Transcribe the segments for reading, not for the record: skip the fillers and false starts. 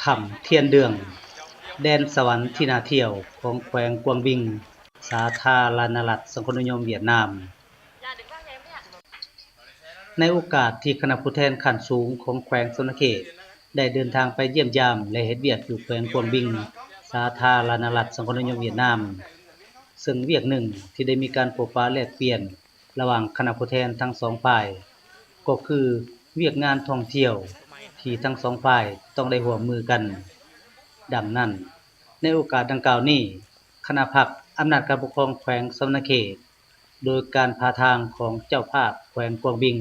ถ้ำเทียนเดืองแดนสวรรค์ที่น่าเที่ยวของแขวงกวางบิงสาธารณรัฐสังคมนิยมเวียดนามในโอกาสที่คณะผู้แทนขั้นสูงของแขวงชนเขตได้เดินทางไปเยี่ยมยามและเฮ็ดเวียกอยู่แขวงกวางบิงสาธารณรัฐสังคมนิยมเวียดนามซึ่งเวียกหนึ่งที่ได้มีการพบปะแลกเปลี่ยนระหว่างคณะผู้แทนทั้งสองฝ่ายก็คือเวียกงานท่องเที่ยวที่ทั้งสองฝ่ายต้องได้ร่วมมือกันดังนั้นในโอกาสดังกล่าวนี้คณะพรรคอำนาจการปกครองแขวงสำนักเขตโดยการพาทางของเจ้าภาพแขวงกวางบิง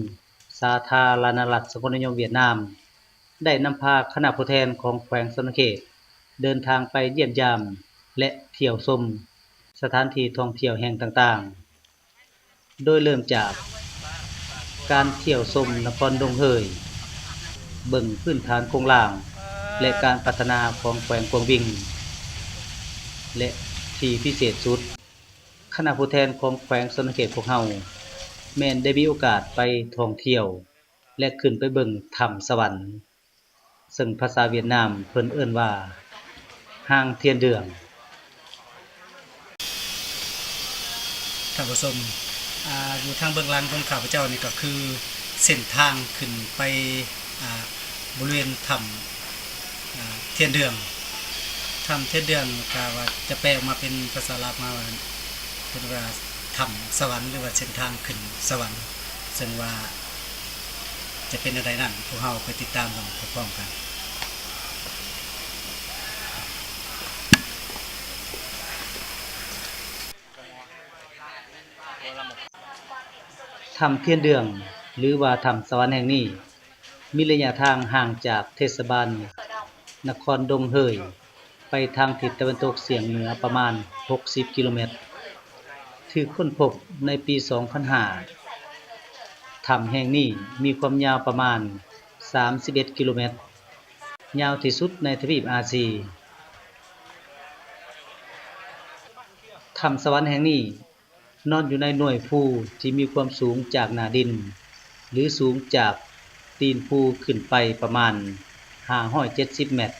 สาธารณรัฐสังคมนิยมเวียดนามได้นำพาคณะผู้แทนของแขวงสำนักเขตเดินทางไปเยี่ยมยามและเที่ยวชมสถานที่ท่องเที่ยวแห่งต่างๆโดยเริ่มจากการเที่ยวชมนครดงเฮยเบิ่งพื้นฐานโครงล่างและการพัฒนาของแขวงกวางบิงและที่พิเศษสุดคณะผู้แทนของแขวงสำนักเขตพวกเฮาแม้นได้มีโอกาสไปท่องเที่ยวและขึ้นไปเบิ่งถ้ำสวรรค์ซึ่งภาษาเวียดนามเพิ่นเอิ้นว่าห้างเทียนเดืองท่านผู้ชมอยู่ทางเบื้องหลังของข้าพเจ้านี่ก็คือเส้นทางขึ้นไปบริเวณถ้ำเทียนเดืองถ้ำเทียนเดืองก็ว่าจะแปลออกมาเป็นภาษาลาวมาว่าเป็นว่าถ้ำสวรรค์หรือว่าเส้นทางขึ้นสวรรค์ซึ่งว่าจะเป็นอะไรนั่นพวกเราไปติดตามกันพร้อมๆกันถ้ำเทียนเดืองหรือว่าถ้ำสวรรค์แห่งนี้มีระยะทางห่างจากเทศบาลนครดงเฮยไปทางทิศตะวันตกเฉียงเหนือประมาณ60กิโลเมตรถูกค้นพบในปี2005ถ้ำแห่งนี้มีความยาวประมาณ31กิโลเมตรยาวที่สุดในทวีปอาซีถ้ำสวรรค์แห่งนี้นอนอยู่ในหน่วยภูที่มีความสูงจากหน้าดินหรือสูงจากตีนภูขึ้นไปประมาณ570เมตร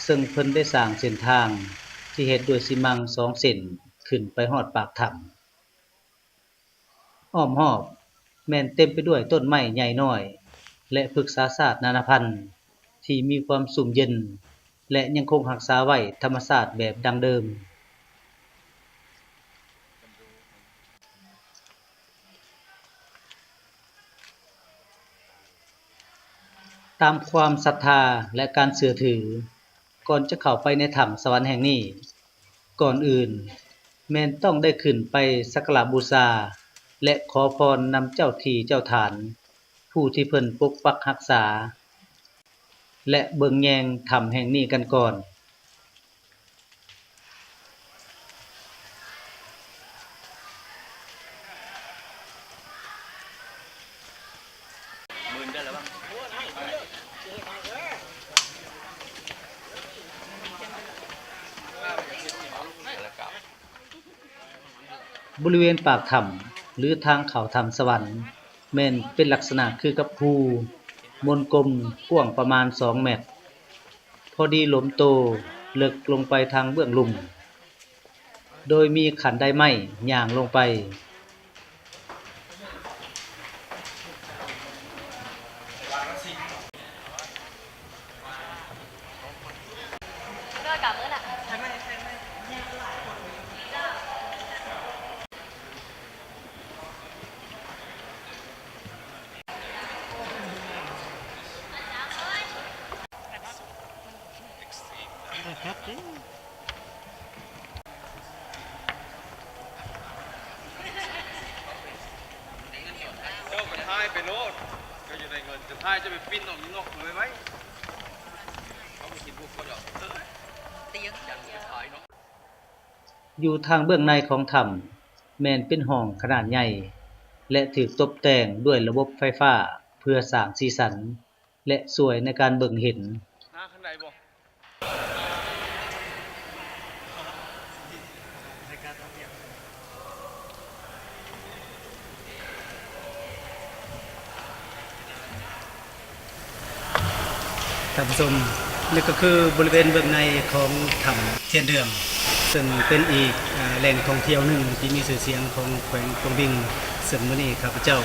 ซึ่งเพิ่นได้สร้างเส้นทางที่เฮ็ดด้วยซีมัง2เส้นขึ้นไปฮอดปากถ้ำอ้อมรอบแม่นเต็มไปด้วยต้นไม้ใหญ่น้อยและพฤกษาศาสตร์นานาพันธุ์ที่มีความสุ่มเย็นและยังคงรักษาไว้ธรรมชาติแบบดั้งเดิมตามความศรัทธาและการเชื่อถือก่อนจะเข้าไปในถ้ำสวรรค์แห่งนี้ก่อนอื่นแม่นต้องได้ขึ้นไปสักการะบูชาและขอพรนำเจ้าที่เจ้าฐานผู้ที่เพิ่นปกปักรักษาและเบิ่งแยงถ้ำแห่งนี้กันก่อนบริเวณปากถ้ำหรือทางเข้าถ้ำสวรรค์แม่นเป็นลักษณะคือกับภูมนกลมกว้างประมาณ2เมตรพอดีหลุมโตลึกลงไปทางเบื้องลุ่มโดยมีขันไดไม้ย่างลงไปเจ้าก็ท้ายไปโลดก็อยู่ในเงินจะท้ายจะไปปิ้นออกนอกเลยไหมเขาไม่คิดพวกเขาหรอกเตียงอย่างจะท้ายเนาะอยู่ทางเบื้องในของถ้ำแม่นเป็นห้องขนาดใหญ่และถูกตกแต่งด้วยระบบไฟฟ้าเพื่อสร้างสีสันและสวยในการเบิ่งเห็นข้างในบ่ท่านผู้ชม นี่ก็คือบริเวณเบื้องในของถ้ำเทียนเดืองซึ่งเป็นอีกแหล่งท่องเที่ยวหนึ่งที่มีชื่อเสียงของแขวงกวงบิงซึ่งมื้อนี้ข้าพเจ้า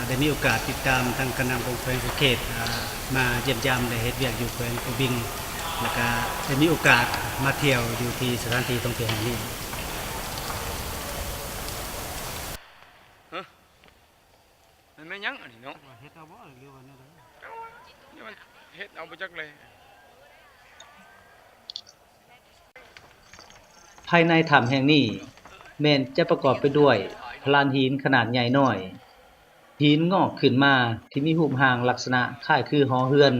ได้มีโอกาสติดตามทางคณะของแขวงสุเขตมาเยี่ยมยามได้เฮ็ดเวียกอยู่แขวงกวงบิงแล้วก็ได้มีโอกาสมาเที่ยวอยู่ที่สถานที่ท่องเที่ยวแห่งนี้ มันไม่ยั้งอันนี้เนาะ เฮ็ดเอาบ่หรือว่าแนวใด นี่มันเฮ็ดเอาไปจักเลย ภายในถ้ำแห่งนี้แม้นจะประกอบไปด้วยพลานหินขนาดใหญ่น้อยหินงอกขึ้นมาที่มีรูปร่างลักษณะคล้ายคือหอเรือน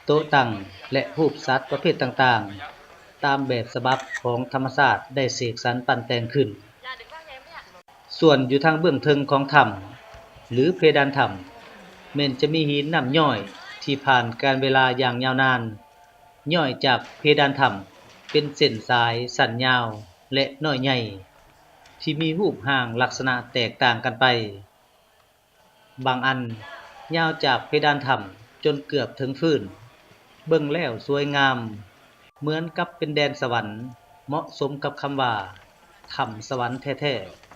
โต๊ะตั้งและรูปสัตว์ประเภทต่างๆตามแบบฉบับของธรรมชาติได้เสกสรรปั้นแต่งขึ้นส่วนอยู่ทางเบื้องเทิงของถ้ำหรือเพดานถ้ำแม้นจะมีหินน้ำย่อยที่ผ่านการเวลาอย่างยาวนานย่อยจากเพดานถ้ำเป็นเส้นสายสั้นยาวและน้อยใหญ่ที่มีรูปร่างลักษณะแตกต่างกันไปบางอันยาวจากเพดานถ้ำจนเกือบถึงพื้นเบิ่งแล้วสวยงามเหมือนกับเป็นแดนสวรรค์เหมาะสมกับคำว่าถ้ำสวรรค์แท้ๆ